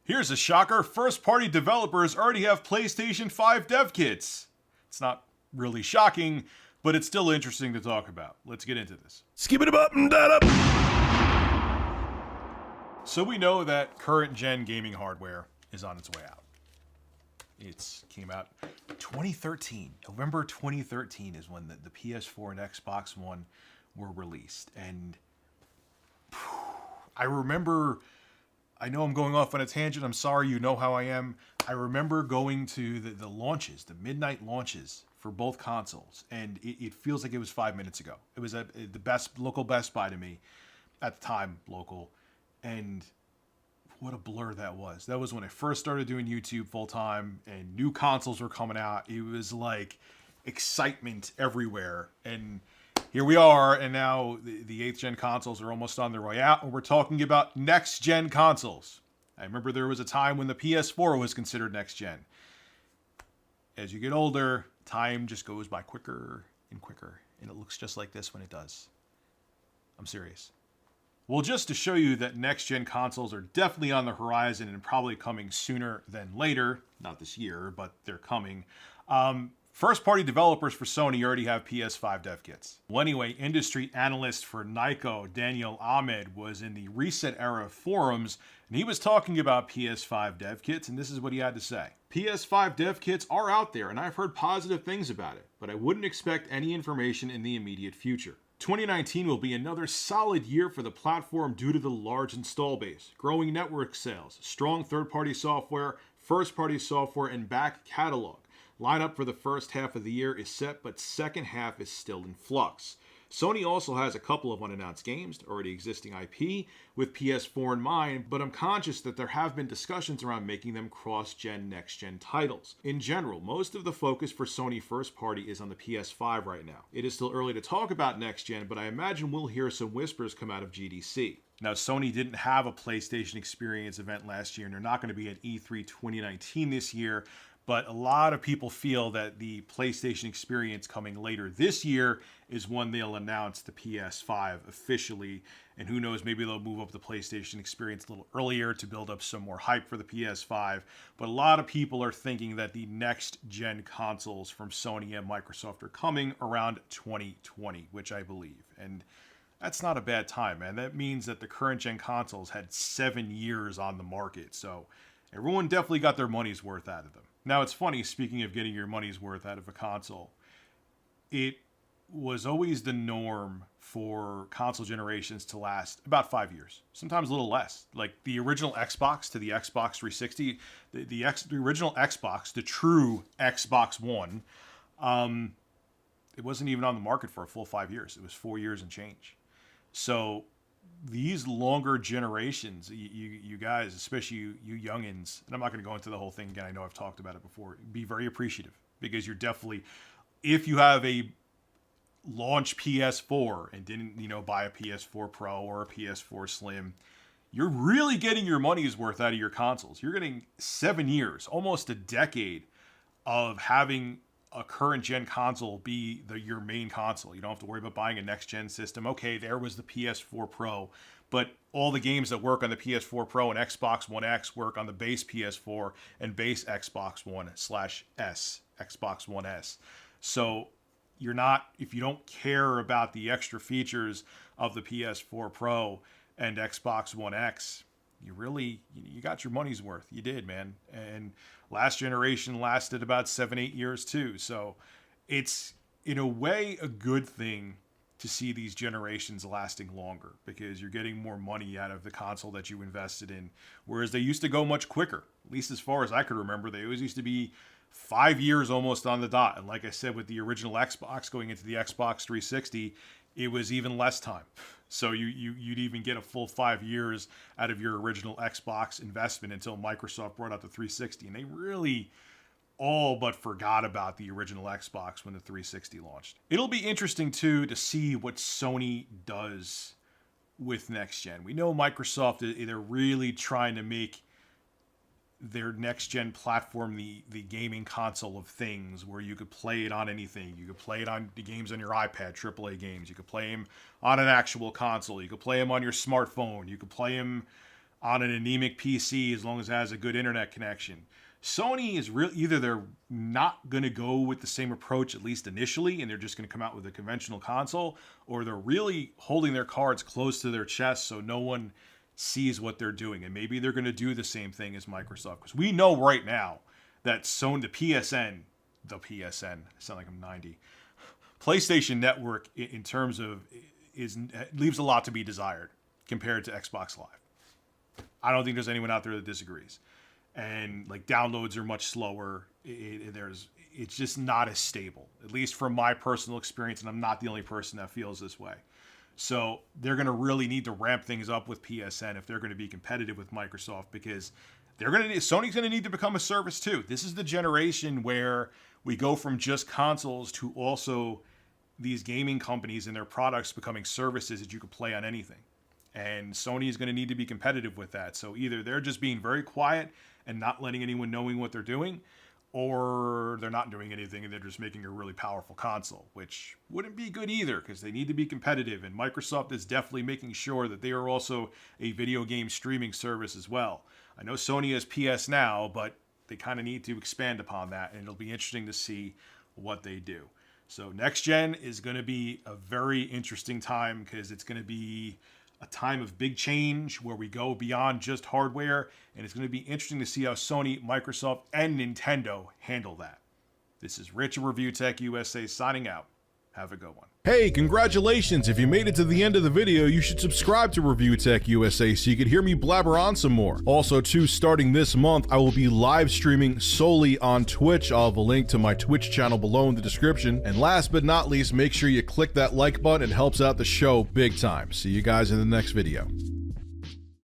Here's a shocker, first-party developers already have PlayStation 5 dev kits. It's not really shocking, but it's still interesting to talk about. Let's get into this. Skip it up and that up. So we know that current gen gaming hardware is on its way out. It came out 2013. November 2013 is when the PS4 and Xbox One were released. And I remember, I know I'm going off on a tangent. I'm sorry, you know how I am. I remember going to the launches, the midnight launches for both consoles. And it feels like it was 5 minutes ago. It was at the local Best Buy to me at the time, local. And what a blur that was. That was when I first started doing YouTube full time and new consoles were coming out. It was like excitement everywhere. And here we are. And now the 8th gen consoles are almost on their way out. And we're talking about next gen consoles. I remember there was a time when the PS4 was considered next gen. As you get older, time just goes by quicker and quicker. And it looks just like this when it does. I'm serious. Well, just to show you that next-gen consoles are definitely on the horizon and probably coming sooner than later, not this year, but they're coming, first-party developers for Sony already have PS5 dev kits. Well, anyway, industry analyst for Nyko, Daniel Ahmed, was in the Reset Era forums, and he was talking about PS5 dev kits, and this is what he had to say. PS5 dev kits are out there, and I've heard positive things about it, but I wouldn't expect any information in the immediate future. 2019 will be another solid year for the platform due to the large install base, growing network sales, strong third-party software, first-party software, and back catalog. Lineup for the first half of the year is set, but second half is still in flux. Sony also has a couple of unannounced games, already existing IP, with PS4 in mind, but I'm conscious that there have been discussions around making them cross-gen, next-gen titles. In general, most of the focus for Sony first party is on the PS5 right now. It is still early to talk about next-gen, but I imagine we'll hear some whispers come out of GDC. Now, Sony didn't have a PlayStation Experience event last year, and they're not going to be at E3 2019 this year, but a lot of people feel that the PlayStation Experience coming later this year is when they'll announce the PS5 officially. And who knows, maybe they'll move up the PlayStation Experience a little earlier to build up some more hype for the PS5. But a lot of people are thinking that the next-gen consoles from Sony and Microsoft are coming around 2020, which I believe. And that's not a bad time, man. That means that the current-gen consoles had 7 years on the market. So everyone definitely got their money's worth out of them. Now, it's funny, speaking of getting your money's worth out of a console, it was always the norm for console generations to last about 5 years, sometimes a little less. Like the original Xbox to the Xbox 360, the original Xbox, the true Xbox One, it wasn't even on the market for a full 5 years. It was 4 years and change. So these longer generations, you guys, especially you youngins, and I'm not going to go into the whole thing again. I know I've talked about it before. Be very appreciative because you're definitely, if you have a launch PS4 and didn't, buy a PS4 Pro or a PS4 Slim, you're really getting your money's worth out of your consoles. You're getting 7 years, almost a decade of having a current gen console be your main console. You don't have to worry about buying a next gen system. Okay, there was the PS4 Pro, but all the games that work on the PS4 Pro and Xbox One X work on the base PS4 and base Xbox One/S, Xbox One S. So you're not, if you don't care about the extra features of the PS4 Pro and Xbox One X, you got your money's worth. You did, man. And last generation lasted about 7-8 years too. So it's in a way a good thing to see these generations lasting longer because you're getting more money out of the console that you invested in. Whereas they used to go much quicker, at least as far as I could remember. They always used to be 5 years almost on the dot. And like I said, with the original Xbox going into the Xbox 360, it was even less time. So you'd even get a full 5 years out of your original Xbox investment until Microsoft brought out the 360. And they really all but forgot about the original Xbox when the 360 launched. It'll be interesting, too, to see what Sony does with next gen. We know Microsoft, they're really trying to make their next gen platform the gaming console of things where you could play it on anything. You could play it on the games on your iPad, AAA games. You could play them on an actual console. You could play them on your smartphone. You could play them on an anemic PC as long as it has a good internet connection. Sony is either they're not going to go with the same approach, at least initially, and they're just going to come out with a conventional console, or they're really holding their cards close to their chest so no one sees what they're doing. And maybe they're going to do the same thing as Microsoft, because we know right now that Sony, the PSN, I sound like I'm 90, PlayStation Network in terms of leaves a lot to be desired compared to Xbox Live. I don't think there's anyone out there that disagrees. And like downloads are much slower. It's just not as stable, at least from my personal experience. And I'm not the only person that feels this way. So they're going to really need to ramp things up with PSN if they're going to be competitive with Microsoft, because Sony's going to need to become a service too. This is the generation where we go from just consoles to also these gaming companies and their products becoming services that you can play on anything. And Sony is going to need to be competitive with that. So either they're just being very quiet and not letting anyone knowing what they're doing, or they're not doing anything and they're just making a really powerful console, which wouldn't be good either, because they need to be competitive. And Microsoft is definitely making sure that they are also a video game streaming service as well. I know Sony has PS Now, but they kind of need to expand upon that, and it'll be interesting to see what they do. So next gen is going to be a very interesting time, because it's going to be a time of big change where we go beyond just hardware, and it's going to be interesting to see how Sony, Microsoft, and Nintendo handle that. This is Rich of Review Tech USA signing out. Have a good one. Hey, congratulations! If you made it to the end of the video, you should subscribe to Review Tech USA so you can hear me blabber on some more. Also, too, starting this month, I will be live streaming solely on Twitch. I'll have a link to my Twitch channel below in the description. And last but not least, make sure you click that like button. It helps out the show big time. See you guys in the next video.